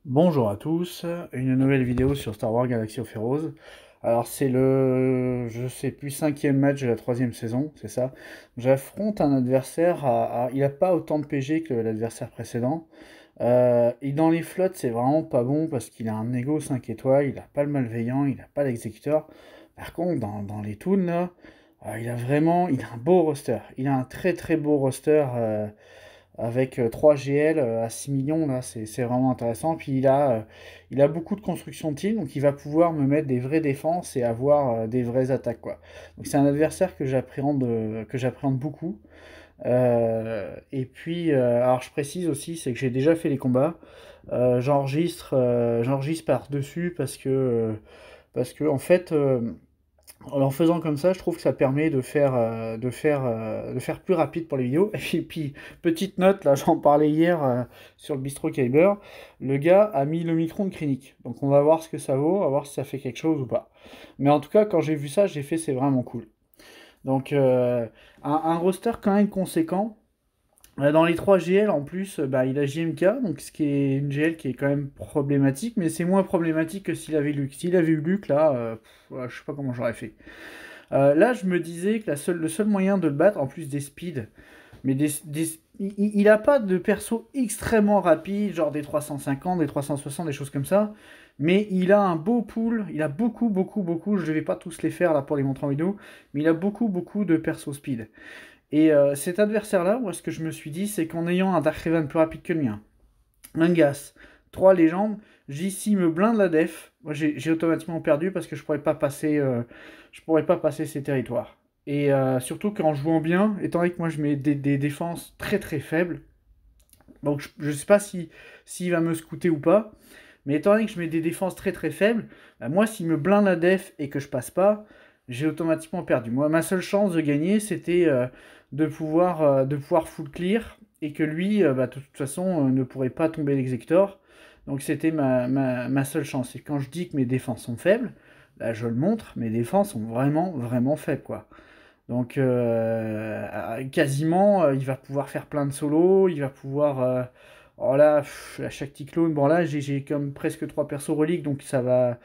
Bonjour à tous, une nouvelle vidéo sur Star Wars Galaxy of Heroes. Alors c'est je sais plus, cinquième match de la troisième saison, c'est ça. J'affronte un adversaire, il n'a pas autant de PG que l'adversaire précédent. Et dans les flottes, c'est vraiment pas bon parce qu'il a un ego 5 étoiles, il n'a pas le malveillant, il n'a pas l'exécuteur. Par contre, dans les toons, là, il a un beau roster. Il a un très très beau roster. Avec 3 GL à 6 millions, là, c'est vraiment intéressant. Puis il a beaucoup de construction de team, donc il va pouvoir me mettre des vraies défenses et avoir des vraies attaques, quoi. Donc c'est un adversaire que j'appréhende beaucoup. Et puis, alors je précise aussi, c'est que j'ai déjà fait les combats. J'enregistre par-dessus parce que en fait, en faisant comme ça, je trouve que ça permet de faire plus rapide pour les vidéos. Et puis, petite note, là, j'en parlais hier sur le Bistro Kyber, le gars a mis le micro de Krennic. Donc on va voir ce que ça vaut, on va voir si ça fait quelque chose ou pas. Mais en tout cas, quand j'ai vu ça, j'ai fait c'est vraiment cool. Donc un roster quand même conséquent. Dans les 3 GL en plus, bah, il a JMK, donc ce qui est une GL qui est quand même problématique, mais c'est moins problématique que s'il avait Luke. S'il avait eu Luke, là, ouais, je sais pas comment j'aurais fait. Là, je me disais que le seul moyen de le battre, en plus des speeds, mais il a pas de perso extrêmement rapide, genre des 350, des 360, des choses comme ça. Mais il a un beau pool, il a beaucoup, je ne vais pas tous les faire là pour les montrer en vidéo, mais il a beaucoup de perso speed. Et cet adversaire-là, moi ce que je me suis dit, c'est qu'en ayant un Dark Raven plus rapide que le mien, un Gas, 3 légendes, JC me blinde la def. Moi, j'ai automatiquement perdu parce que je pourrais pas passer ces territoires. Et surtout qu'en jouant bien, étant donné que moi je mets des défenses très faibles, donc je sais pas s'il va me scouter ou pas, mais étant donné que je mets des défenses très faibles, bah, moi s'il me blinde la def et que je passe pas, j'ai automatiquement perdu. Moi, ma seule chance de gagner, c'était de pouvoir full clear et que lui, bah, de toute façon, ne pourrait pas tomber l'exécutor. Donc c'était ma seule chance. Et quand je dis que mes défenses sont faibles, là je le montre, mes défenses sont vraiment faibles, quoi. Donc quasiment, il va pouvoir faire plein de solos, il va pouvoir... oh là, à chaque cyclone, bon là j'ai comme presque 3 persos reliques, donc ça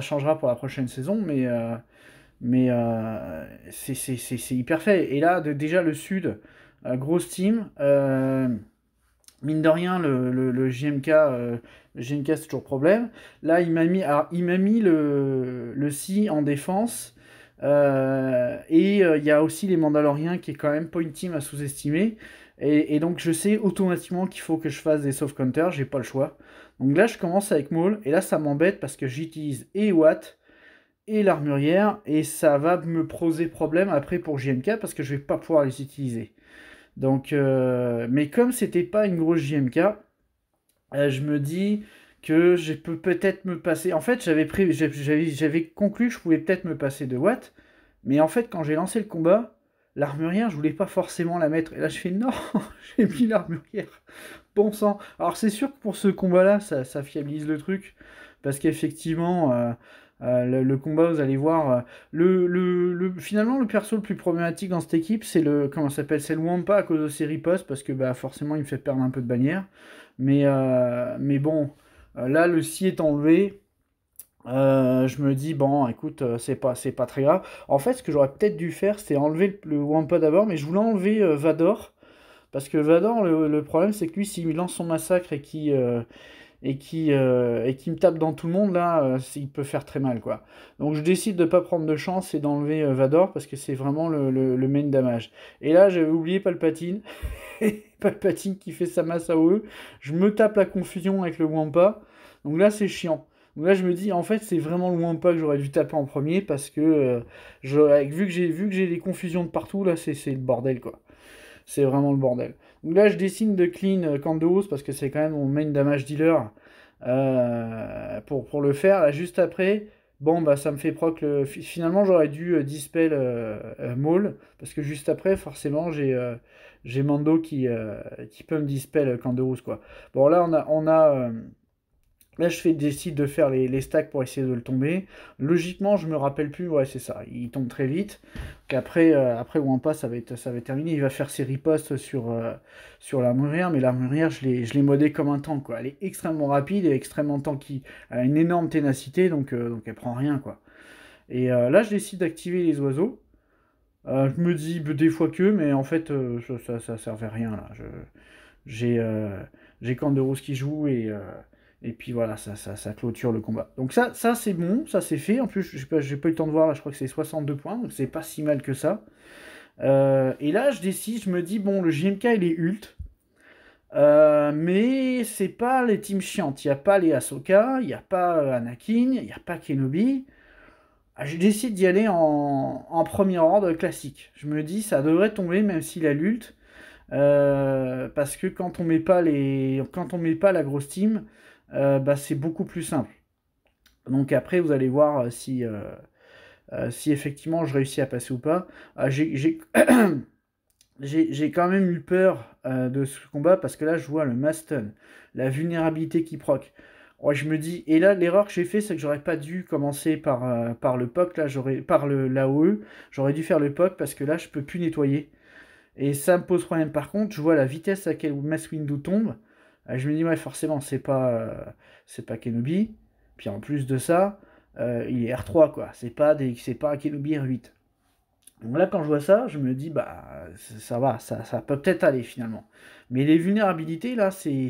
changera pour la prochaine saison, mais c'est hyper fait. Et là, déjà le sud, grosse team, mine de rien, le JMK c'est toujours problème. Là, il m'a mis le Si en défense. Et il y a aussi les Mandaloriens qui est quand même pas une team à sous-estimer. Et donc je sais automatiquement qu'il faut que je fasse des soft counters, j'ai pas le choix. Donc là, je commence avec Maul, et là, ça m'embête parce que j'utilise et Watt et l'armurière, et ça va me poser problème après pour JMK parce que je vais pas pouvoir les utiliser. Donc, mais comme c'était pas une grosse JMK, je me dis que je peux peut-être me passer. En fait, j'avais conclu que je pouvais peut-être me passer de Watt, mais en fait, quand j'ai lancé le combat, l'armurière, je voulais pas forcément la mettre. Et là, je fais non, j'ai mis l'armurière. Bon sang. Alors, c'est sûr que pour ce combat-là, ça fiabilise le truc, parce qu'effectivement, le combat, vous allez voir, finalement, le perso le plus problématique dans cette équipe, c'est comment ça s'appelle, c'est le Wampa à cause de ses ripostes, parce que bah, forcément, il me fait perdre un peu de bannière. Mais bon, là, le si est enlevé. Je me dis, bon, écoute, c'est pas très grave. En fait, ce que j'aurais peut-être dû faire, c'est enlever le Wampa d'abord, mais je voulais enlever Vador. Parce que Vador, le problème, c'est que lui, s'il lance son massacre et qui me tape dans tout le monde, là, il peut faire très mal, quoi. Donc je décide de pas prendre de chance et d'enlever Vador, parce que c'est vraiment le main damage. Et là, j'avais oublié Palpatine. Palpatine qui fait sa masse AOE. Je me tape la confusion avec le Wampa. Donc là, c'est chiant. Donc là, je me dis, en fait, c'est vraiment le Wampa que j'aurais dû taper en premier, parce que vu que j'ai des confusions de partout, là, c'est le bordel, quoi. C'est vraiment le bordel. Donc là, je dessine de clean Candeos parce que c'est quand même mon main damage dealer pour le faire. Là, juste après, bon, bah ça me fait proc. Finalement, j'aurais dû dispel Maul parce que juste après, forcément, j'ai Mando qui peut me dispel Candeos, quoi. Bon, là, Là, décide de faire les stacks pour essayer de le tomber. Logiquement, je me rappelle plus, ouais, c'est ça, il tombe très vite. Qu'après, après Wampa, ça va être terminé. Il va faire ses ripostes sur l'armurière, mais l'armurière, je l'ai modée comme un tank, quoi. Elle est extrêmement rapide et extrêmement tanky. Elle a une énorme ténacité, donc elle prend rien, quoi. Et là, je décide d'activer les oiseaux. Je me dis des fois que, mais en fait, ça servait à rien, là. J'ai Canderos qui joue et puis voilà, ça clôture le combat. Donc ça c'est bon, ça c'est fait. En plus, j'ai pas eu le temps de voir, là, je crois que c'est 62 points, donc c'est pas si mal que ça. Et là, je me dis, bon, le JMK il est ult, mais c'est pas les teams chiantes. Il n'y a pas les Ahsoka, il n'y a pas Anakin, il n'y a pas Kenobi. Je décide d'y aller en premier ordre classique. Je me dis, ça devrait tomber même s'il a l'ult. Parce que quand on met pas la grosse team, bah, c'est beaucoup plus simple. Donc après, vous allez voir si effectivement je réussis à passer ou pas. J'ai quand même eu peur de ce combat parce que là, je vois le Maston, la vulnérabilité qui proc. Ouais, je me dis, et là, l'erreur que j'ai fait, c'est que j'aurais pas dû commencer par le POC, là, par l'AOE, j'aurais dû faire le POC parce que là, je peux plus nettoyer. Et ça me pose problème. Par contre, je vois la vitesse à laquelle Mace Windu tombe. Je me dis, ouais, forcément, c'est pas Kenobi. Puis en plus de ça, il est R3, quoi. C'est pas un Kenobi R8. Donc là, quand je vois ça, je me dis, bah, ça va, ça peut peut-être aller finalement. Mais les vulnérabilités, là, c'est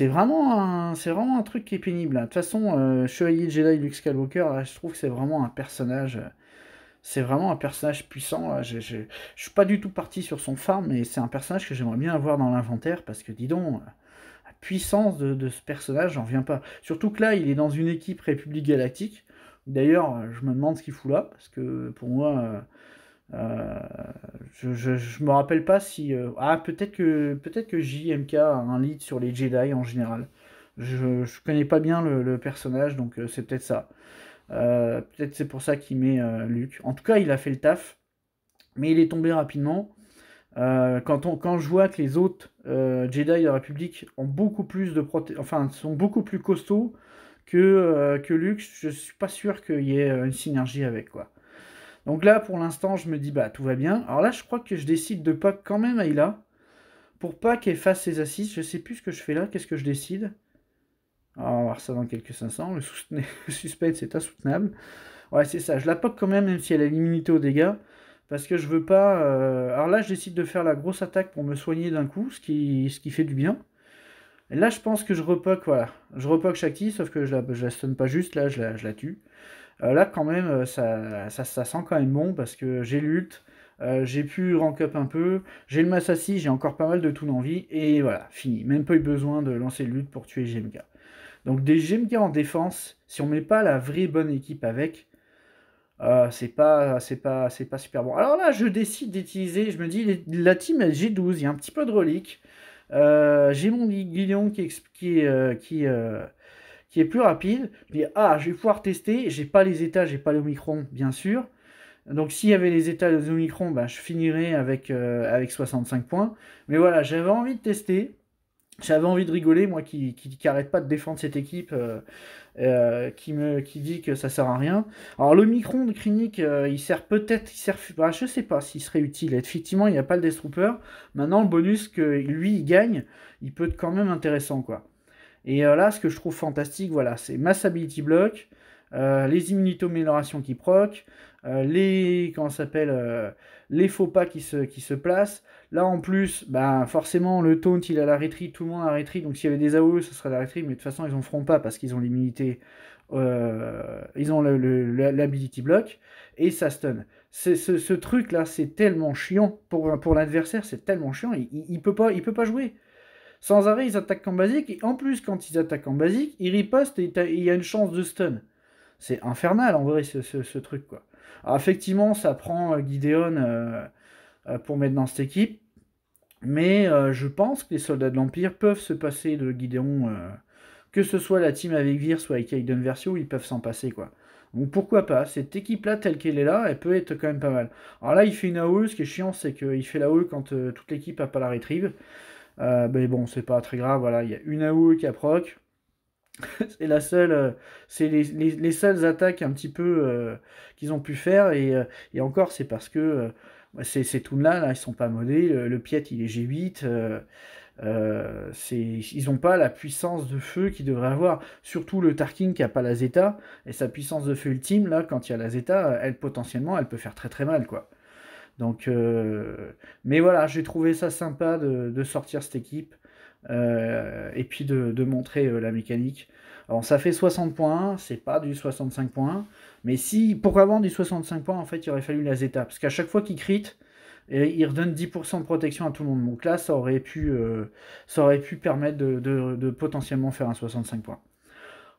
vraiment un truc qui est pénible, là. De toute façon, Chevalier Jedi Luke Skywalker, là, je trouve que c'est vraiment un personnage puissant. Je suis pas du tout parti sur son farm, mais c'est un personnage que j'aimerais bien avoir dans l'inventaire, parce que dis donc, la puissance de ce personnage, j'en reviens pas. Surtout que là, il est dans une équipe République Galactique. D'ailleurs, je me demande ce qu'il fout là, parce que pour moi, euh, je me rappelle pas si... peut-être que JMK a un lead sur les Jedi en général. Je connais pas bien le personnage, donc c'est peut-être ça. Peut-être c'est pour ça qu'il met Luke. En tout cas, il a fait le taf, mais il est tombé rapidement. Quand je vois que les autres Jedi de la République ont beaucoup plus enfin, sont beaucoup plus costauds que Luke, je suis pas sûr qu'il y ait une synergie avec, quoi. Donc là, pour l'instant, je me dis, bah, tout va bien. Alors là, je crois que je décide de pack quand même Ayla, pour pas qu'elle fasse ses assists. Je sais plus ce que je fais là, qu'est-ce que je décide. Alors, on va voir ça dans quelques instants. Le suspense est insoutenable. Ouais, c'est ça. Je la poke quand même si elle a l'immunité aux dégâts. Parce que je veux pas. Alors là, je décide de faire la grosse attaque pour me soigner d'un coup, ce qui fait du bien. Et là, je pense que je repoke, voilà. Je repoke Shakti, sauf que je la stun pas juste, là, je la tue. Là, quand même, ça sent quand même bon, parce que j'ai l'ult, j'ai pu rank up un peu, j'ai le Massassi, j'ai encore pas mal de tout en vie, et voilà, fini. Même pas eu besoin de lancer l'ult pour tuer GMK. Donc des GMK en défense, si on met pas la vraie bonne équipe avec, c'est pas super bon. Alors là, je décide d'utiliser, je me dis, la team G12, il y a un petit peu de relique. J'ai mon Guillaume qui est plus rapide. Je dis, je vais pouvoir tester. J'ai pas les états, j'ai pas les Omicron, bien sûr. Donc s'il y avait les états des Omicron, je finirais avec 65 points. Mais voilà, j'avais envie de tester. J'avais envie de rigoler, moi qui arrête pas de défendre cette équipe, qui dit que ça sert à rien. Alors le Micron de Krinik, je sais pas s'il serait utile. Effectivement, il n'y a pas le Death Trooper. Maintenant, le bonus que lui il gagne, il peut être quand même intéressant, quoi. Et là, ce que je trouve fantastique, voilà, c'est Mass Ability Block, les immunito-améliorations qui proc, les faux pas qui se placent. Là, en plus, forcément, le taunt, il a la retreat, tout le monde a la retreat, donc s'il y avait des AOE, ce serait la retreat, mais de toute façon, ils en feront pas parce qu'ils ont l'immunité, ils ont l'ability block, et ça stun. Ce truc-là, c'est tellement chiant pour l'adversaire, c'est tellement chiant, il peut pas jouer. Sans arrêt, ils attaquent en basique, et en plus, quand ils attaquent en basique, ils ripostent et il y a une chance de stun. C'est infernal, en vrai, ce truc, quoi. Alors, effectivement, ça prend Gideon pour mettre dans cette équipe, mais je pense que les soldats de l'Empire peuvent se passer de Gideon, que ce soit la team avec Vir, soit avec Aiden Versio, ils peuvent s'en passer, quoi. Donc pourquoi pas, cette équipe-là, telle qu'elle est là, elle peut être quand même pas mal. Alors là, il fait une AOE, ce qui est chiant, c'est qu'il fait l'AOE quand toute l'équipe n'a pas la retrieve. Mais bon, c'est pas très grave, voilà, il y a une AOE qui a proc. C'est la seule, c'est les seules attaques un petit peu qu'ils ont pu faire, et encore, c'est parce que ces toons-là, là, ils sont pas modés, le Piet, il est G8, ils n'ont pas la puissance de feu qu'ils devraient avoir. Surtout le Tarkin qui a pas la Zeta, et sa puissance de feu ultime, là, quand il y a la Zeta, elle, potentiellement, elle peut faire très très mal, quoi. Donc, mais voilà, j'ai trouvé ça sympa de sortir cette équipe, et puis de montrer la mécanique. Alors, ça fait 60 points, c'est pas du 65 points, mais si, pourquoi vendre du 65 points, en fait, il aurait fallu la Zeta, parce qu'à chaque fois qu'il crit, il redonne 10% de protection à tout le monde. Donc là, ça aurait pu permettre de potentiellement faire un 65 points.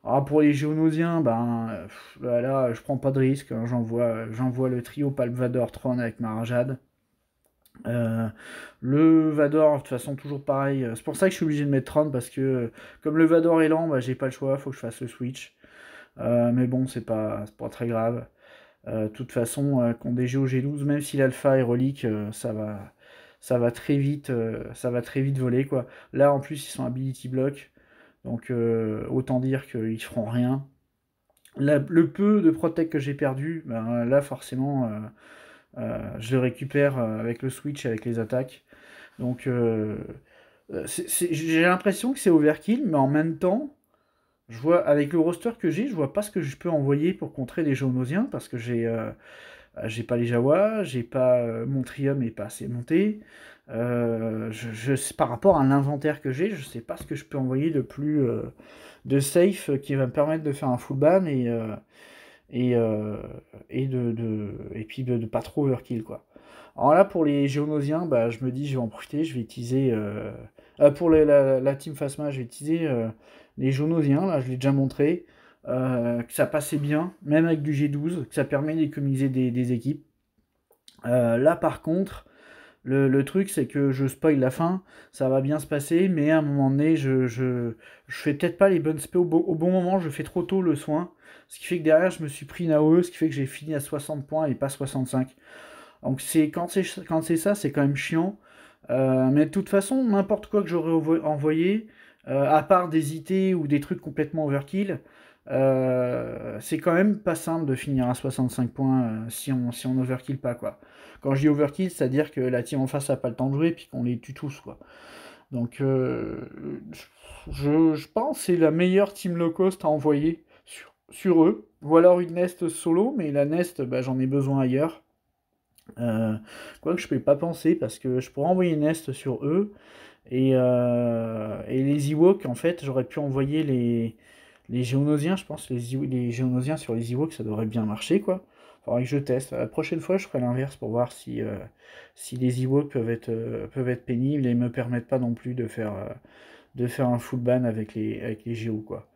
Alors pour les Géonosiens, ben là, je prends pas de risque, hein. J'envoie le trio Palvador Tron avec Marajad. Le Vador, de toute façon, toujours pareil. C'est pour ça que je suis obligé de mettre Tron, parce que comme le Vador est lent, bah, j'ai pas le choix, faut que je fasse le switch. Mais bon, c'est pas très grave. De toute façon, contre des Géo G12, même si l'alpha est relique, ça va très vite, ça va très vite voler, quoi. Là, en plus, ils sont ability block, donc autant dire qu'ils feront rien. Le peu de protect que j'ai perdu, ben, là, forcément, je le récupère avec le switch, avec les attaques. Donc, j'ai l'impression que c'est overkill, mais en même temps, je vois, avec le roster que j'ai, je vois pas ce que je peux envoyer pour contrer les Géonosiens, parce que j'ai pas les Jawa, j'ai pas mon Trium est pas assez monté. Par rapport à l'inventaire que j'ai, je sais pas ce que je peux envoyer de plus de safe qui va me permettre de faire un full ban et, euh, et puis de pas trop overkill, quoi. Alors là, pour les Géonosiens, bah, je me dis, je vais en profiter, je vais utiliser. Pour la team Phasma, je vais utiliser les Géonosiens, là, je l'ai déjà montré, que ça passait bien, même avec du G12, que ça permet d'économiser des équipes. Là, par contre, le truc, c'est que je spoil la fin, ça va bien se passer, mais à un moment donné, je fais peut-être pas les bonnes spé au bon moment, je fais trop tôt le soin, ce qui fait que derrière, je me suis pris une AOE, ce qui fait que j'ai fini à 60 points et pas 65. Donc quand c'est ça, c'est quand même chiant. Mais de toute façon, n'importe quoi que j'aurais envoyé, à part des IT ou des trucs complètement overkill, c'est quand même pas simple de finir à 65 points si on overkill pas, quoi. Quand je dis overkill, c'est-à-dire que la team en face a pas le temps de jouer puis qu'on les tue tous, quoi. Donc je pense que c'est la meilleure team low cost à envoyer sur eux. Ou alors une Nest solo, mais la Nest, bah, j'en ai besoin ailleurs. Euh, Quoique je peux pas penser, parce que je pourrais envoyer une Nest sur eux, et les Ewoks, en fait, j'aurais pu envoyer les Géonosiens, je pense, les Géonosiens sur les Ewoks, ça devrait bien marcher, quoi. Faudrait que je teste. La prochaine fois, je ferai l'inverse pour voir si les Ewoks peuvent être pénibles et me permettent pas non plus de faire un full ban avec les Géos, quoi.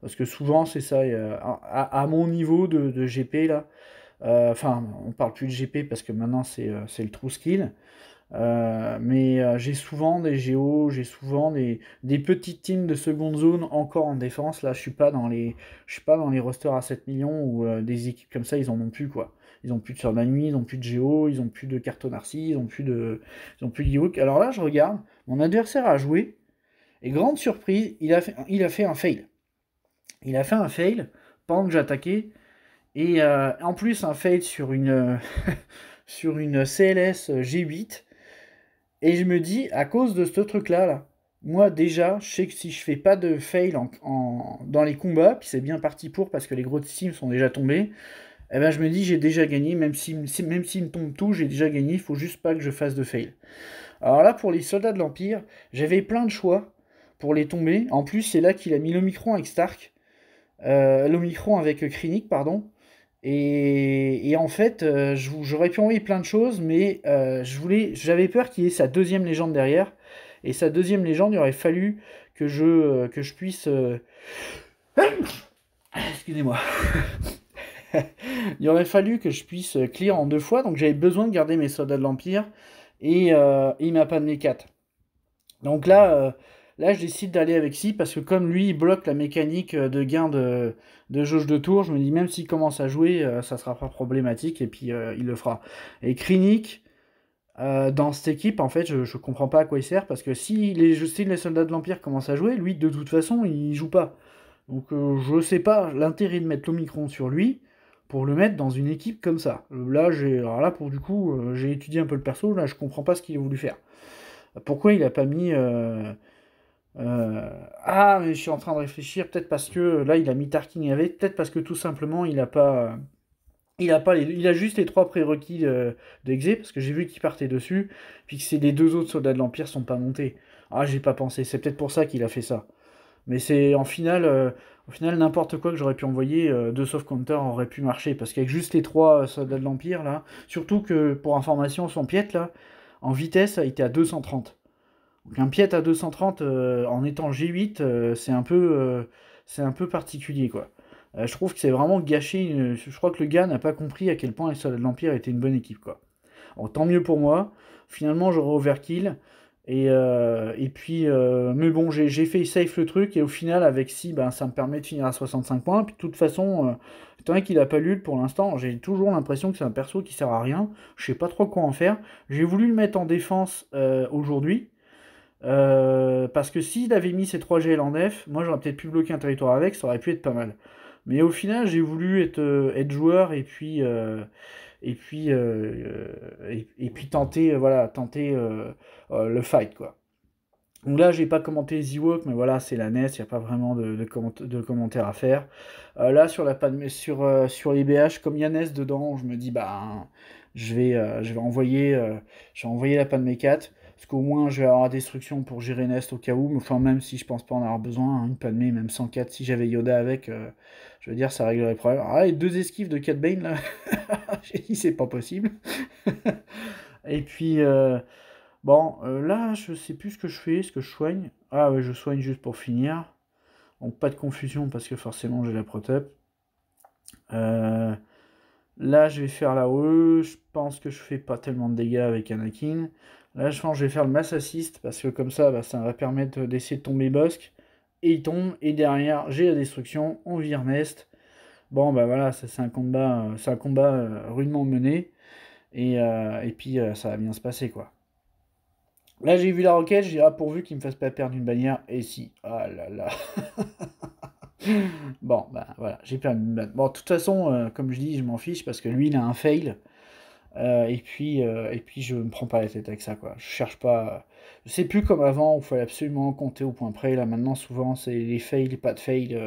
Parce que souvent, c'est ça, à mon niveau de GP, là, enfin, on parle plus de GP parce que maintenant c'est le true skill. Mais j'ai souvent des géos, j'ai souvent des petites teams de seconde zone encore en défense. Là, je suis pas dans les rosters à 7 millions où des équipes comme ça, ils en ont plus, quoi. Ils ont plus de sur la nuit, ils ont plus de géo, ils ont plus de cartonarcie, ils ont plus de Yawk. Alors là, je regarde, mon adversaire a joué, et grande surprise, il a fait un fail. Il a fait un fail pendant que j'attaquais. Et en plus, un fail sur une CLS G8. Et je me dis, à cause de ce truc-là, là, moi déjà, je sais que si je fais pas de fail dans les combats, puis c'est bien parti pour, parce que les gros teams sont déjà tombés, eh ben je me dis, j'ai déjà gagné, même s'ils me tombent tout, j'ai déjà gagné, il faut juste pas que je fasse de fail. Alors là, pour les soldats de l'Empire, j'avais plein de choix pour les tomber. En plus, c'est là qu'il a mis l'Omicron avec Stark. L'Omicron avec Krennic, pardon. Et en fait, j'aurais pu envoyer plein de choses, mais j'avais peur qu'il y ait sa deuxième légende derrière. Et sa deuxième légende, il aurait fallu que je puisse. Excusez-moi. Il aurait fallu que je puisse clear en 2 fois, donc j'avais besoin de garder mes soldats de l'Empire. Et il m'a pas donné 4. Donc là, je décide d'aller avec Si, parce que comme lui, il bloque la mécanique de gain de jauge de tour, je me dis, même s'il commence à jouer, ça sera pas problématique, et puis il le fera. Et Krennic, dans cette équipe, en fait, je comprends pas à quoi il sert, parce que si les soldats de l'Empire commencent à jouer, lui, de toute façon, il joue pas. Donc je sais pas l'intérêt de mettre l'Omicron sur lui pour le mettre dans une équipe comme ça. Alors là pour du coup, j'ai étudié un peu le perso, là je comprends pas ce qu'il a voulu faire. Pourquoi il a pas mis ah mais je suis en train de réfléchir, peut-être parce que là il a mis Tarkin avec, peut-être parce que tout simplement il a juste les trois prérequis d'Exé, parce que j'ai vu qu'il partait dessus, puis que les deux autres soldats de l'Empire sont pas montés. Ah, j'ai pas pensé, c'est peut-être pour ça qu'il a fait ça. Mais c'est au final n'importe quoi que j'aurais pu envoyer, de soft counter aurait pu marcher, parce qu'avec juste les trois soldats de l'Empire là, surtout que pour information, son piète là, en vitesse, a été à 230. Donc un piète à 230 en étant G8, c'est un peu particulier quoi. Je trouve que c'est vraiment gâché. Je crois que le gars n'a pas compris à quel point les soldats de l'Empire étaient une bonne équipe quoi. Alors, tant mieux pour moi. Finalement, j'aurais overkill. Et puis, mais bon, j'ai fait safe le truc. Et au final, avec si, ben, ça me permet de finir à 65 points. Puis de toute façon, étant donné qu'il a pas l'ult pour l'instant, j'ai toujours l'impression que c'est un perso qui sert à rien. Je sais pas trop quoi en faire. J'ai voulu le mettre en défense aujourd'hui. Parce que s'il avait mis ses 3 GL en F, moi j'aurais peut-être pu bloquer un territoire avec, ça aurait pu être pas mal. Mais au final, j'ai voulu être joueur et puis tenter, voilà, tenter le fight, quoi. Donc là, j'ai pas commenté les Ewoks, mais voilà, c'est la NES, il n'y a pas vraiment de commentaires à faire. Là, sur les BH, comme il y a NES dedans, je me dis, bah, je vais envoyer la panne mes 4, parce qu'au moins, je vais avoir la destruction pour gérer Nest au cas où, enfin, même si je pense pas en avoir besoin, hein, une panne même 104, si j'avais Yoda avec, je veux dire, ça réglerait le problème. Alors là, les deux esquives de Cat Bane, là, j'ai dit, c'est pas possible. Et puis, bon, là, je sais plus ce que je fais, ce que je soigne. Ah ouais, je soigne juste pour finir. Donc pas de confusion parce que forcément j'ai la protep. Euh, Là, je vais faire la E. Je pense que je fais pas tellement de dégâts avec Anakin. Là, je pense que je vais faire le mass assist parce que comme ça, bah, ça va permettre d'essayer de tomber Bosque. Et il tombe. Et derrière, j'ai la destruction. On vire Nest. Bon, bah voilà, ça, c'est un combat rudement mené. Et puis, ça va bien se passer, quoi. Là, j'ai vu la roquette, j'ai dit, ah, pourvu qu'il me fasse pas perdre une bannière. Et si. Ah là là. Bon, bah voilà, j'ai perdu une bannière. Bon, de toute façon, comme je dis, je m'en fiche parce que lui, il a un fail. Et puis, je me prends pas la tête avec ça, quoi. Je cherche pas. Je sais plus comme avant où il fallait absolument compter au point près. Là, maintenant, souvent, c'est les fails, les pas de fails.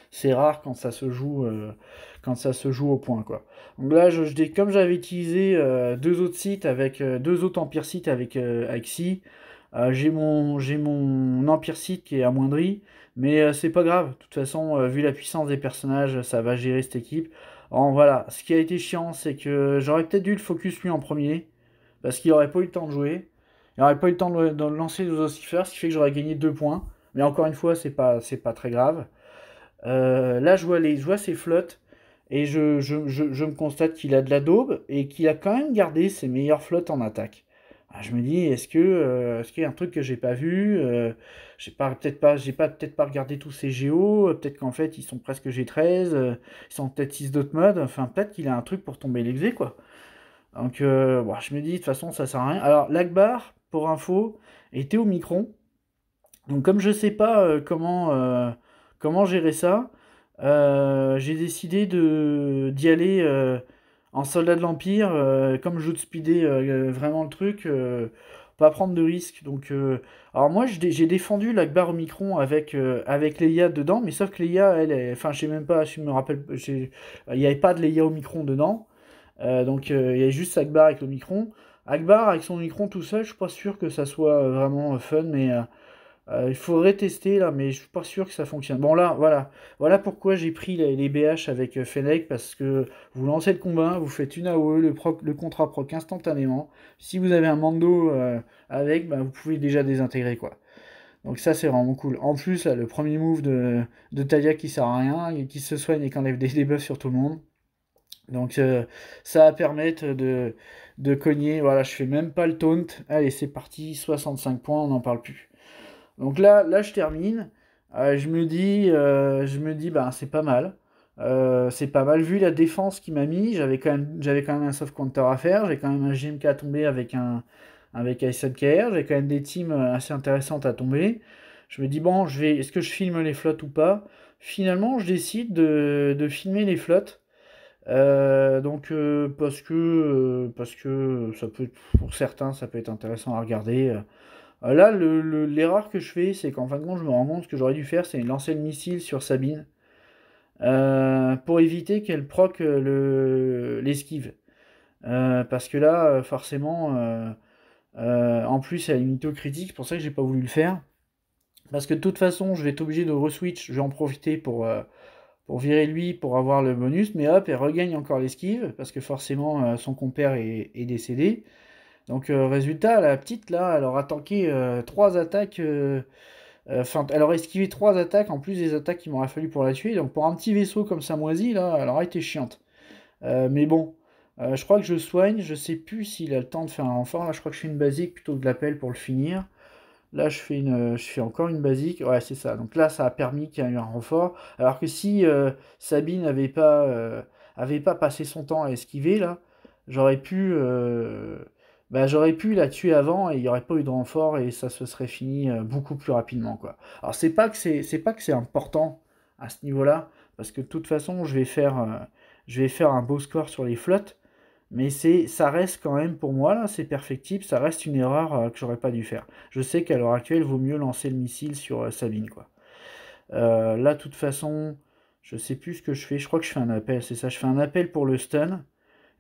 C'est rare quand ça se joue au point, quoi. Donc là, comme j'avais utilisé deux autres sites avec deux autres Empire sites avec Si, j'ai mon Empire site qui est amoindri, mais c'est pas grave. De toute façon, vu la puissance des personnages, ça va gérer cette équipe. Alors, voilà, ce qui a été chiant, c'est que j'aurais peut-être dû le focus lui en premier, parce qu'il aurait pas eu le temps de jouer. Il aurait pas eu le temps de lancer les ossifers, ce qui fait que j'aurais gagné 2 points. Mais encore une fois, c'est pas très grave. Là, je vois ses flottes, et je me constate qu'il a de la daube, et qu'il a quand même gardé ses meilleures flottes en attaque. Ah, je me dis, est-ce qu'il y a un truc que j'ai pas vu? J'ai peut-être pas regardé tous ces géos. Peut-être qu'en fait ils sont presque G13. Ils sont peut-être 6 d'autres modes. Enfin, peut-être qu'il a un truc pour tomber l'exé quoi. Donc, bon, je me dis de toute façon ça sert à rien. Alors l'Akbar, pour info, était au micron. Donc comme je sais pas comment gérer ça, j'ai décidé d'y aller en soldat de l'Empire, comme je veux speeder vraiment le truc, pas prendre de risques. Donc, alors moi j'ai défendu l'Akbar Omicron avec Leia dedans, mais sauf que Leia, enfin je sais même pas, je me rappelle, il n'y avait pas de Leia Omicron dedans, donc il y avait juste Akbar avec l'Omicron. Akbar avec son Omicron tout seul, je suis pas sûr que ça soit vraiment fun, mais il faudrait tester là, mais je suis pas sûr que ça fonctionne. Bon là, voilà pourquoi j'ai pris les BH avec Fennec, parce que vous lancez le combat, vous faites une AOE, le contrat proc instantanément. Si vous avez un Mando avec, bah, vous pouvez déjà désintégrer quoi. Donc ça c'est vraiment cool. En plus là, le premier move de Talia qui sert à rien, et qui se soigne et qui enlève des debuffs sur tout le monde. Donc ça va permettre de cogner. Voilà, je fais même pas le taunt. Allez, c'est parti, 65 points, on n'en parle plus. Donc là je termine. Je me dis, bah, c'est pas mal. C'est pas mal vu la défense qu'il m'a mis. J'avais quand même un soft counter à faire. J'ai quand même un GMK à tomber avec un SNKR. J'ai quand même des teams assez intéressantes à tomber. Je me dis, bon, est-ce que je filme les flottes ou pas? Finalement, je décide de filmer les flottes. Donc, parce que ça peut, pour certains, ça peut être intéressant à regarder. Là, l'erreur que je fais, c'est qu'en fin de compte, je me rends compte, ce que j'aurais dû faire, c'est lancer le missile sur Sabine, pour éviter qu'elle proc l'esquive. Parce que là, forcément, en plus, elle a une mytho critique, c'est pour ça que j'ai pas voulu le faire. Parce que de toute façon, je vais être obligé de reswitch, je vais en profiter pour virer lui, pour avoir le bonus, mais hop, elle regagne encore l'esquive, parce que forcément, son compère est décédé. Donc, résultat, la petite, là, elle aura tanké 3 attaques, enfin, elle aurait esquivé 3 attaques, en plus des attaques qu'il m'aurait fallu pour la tuer, donc pour un petit vaisseau comme ça moisi, là, elle aurait été chiante. Mais bon, je crois que je soigne, je sais plus s'il a le temps de faire un renfort, là je crois que je fais une basique plutôt que de l'appel pour le finir. Là je fais encore une basique, ouais c'est ça, donc là ça a permis qu'il y ait eu un renfort, alors que si Sabine avait pas passé son temps à esquiver là, j'aurais pu, j'aurais pu la tuer avant et il n'y aurait pas eu de renfort et ça se serait fini beaucoup plus rapidement quoi. Alors c'est pas que c'est important à ce niveau-là, parce que de toute façon je vais faire un beau score sur les flottes, mais ça reste quand même pour moi, là, c'est perfectible, ça reste une erreur que j'aurais pas dû faire. Je sais qu'à l'heure actuelle, il vaut mieux lancer le missile sur Sabine, quoi. Là, de toute façon, je sais plus ce que je fais, je crois que je fais un appel, c'est ça, je fais un appel pour le stun,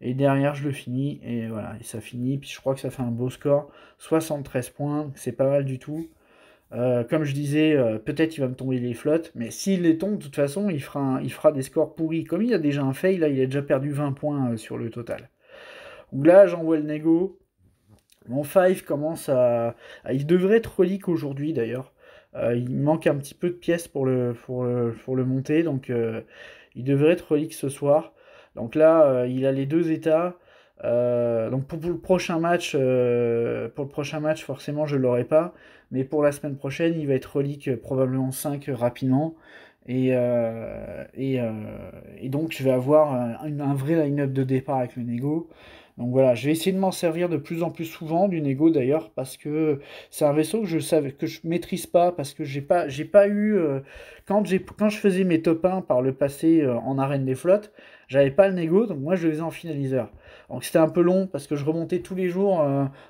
et derrière je le finis, et voilà, et ça finit, puis je crois que ça fait un beau score, 73 points, c'est pas mal du tout. Comme je disais, peut-être il va me tomber les flottes, mais s'il les tombe, de toute façon, il fera des scores pourris. Comme il a déjà un fail, là, il a déjà perdu 20 points sur le total. Donc là, j'envoie le nego. Mon 5 commence il devrait être relique aujourd'hui d'ailleurs. Il manque un petit peu de pièces pour le monter, donc il devrait être relique ce soir. Donc là, il a les deux états. Donc pour le prochain match, forcément, je l'aurai pas. Mais pour la semaine prochaine, il va être relique probablement 5 rapidement. Et, et donc, je vais avoir un vrai line-up de départ avec le nego. Donc voilà, je vais essayer de m'en servir de plus en plus souvent du Nego d'ailleurs, parce que c'est un vaisseau que je maîtrise pas, parce que j'ai pas eu quand je faisais mes top 1 par le passé en arène des flottes, j'avais pas le Nego, donc moi je le faisais en finaliseur. Donc c'était un peu long parce que je remontais tous les jours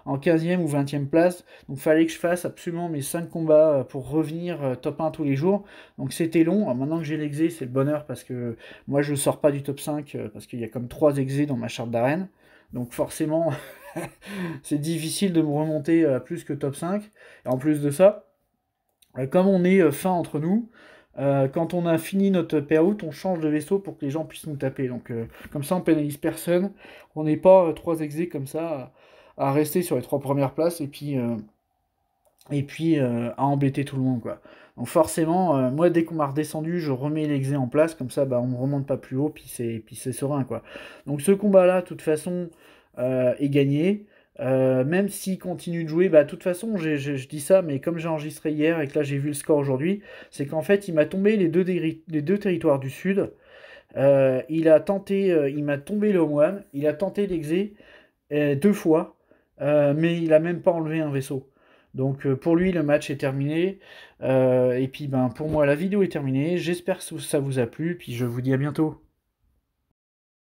en 15e ou 20e place, donc fallait que je fasse absolument mes 5 combats pour revenir top 1 tous les jours. Donc c'était long. Alors, maintenant que j'ai l'exé, c'est le bonheur parce que moi je sors pas du top 5 parce qu'il y a comme 3 exés dans ma charte d'arène. Donc forcément, c'est difficile de me remonter à plus que top 5. Et en plus de ça, comme on est fin entre nous, quand on a fini notre payout, on change de vaisseau pour que les gens puissent nous taper. Donc comme ça, on pénalise personne. On n'est pas 3 exés comme ça à rester sur les 3 premières places et puis à embêter tout le monde, quoi. Donc forcément, moi dès qu'on m'a redescendu, je remets l'exé en place, comme ça bah, on ne remonte pas plus haut, puis c'est serein, quoi. Donc ce combat-là, de toute façon, est gagné. Même s'il continue de jouer, bah de toute façon, je dis ça, mais comme j'ai enregistré hier et que là j'ai vu le score aujourd'hui, c'est qu'en fait il m'a tombé les deux territoires du sud. Il m'a tombé le One, il a tenté l'exé 2 fois, mais il a même pas enlevé un vaisseau. Donc pour lui, le match est terminé. Et puis ben pour moi, la vidéo est terminée. J'espère que ça vous a plu. Puis je vous dis à bientôt.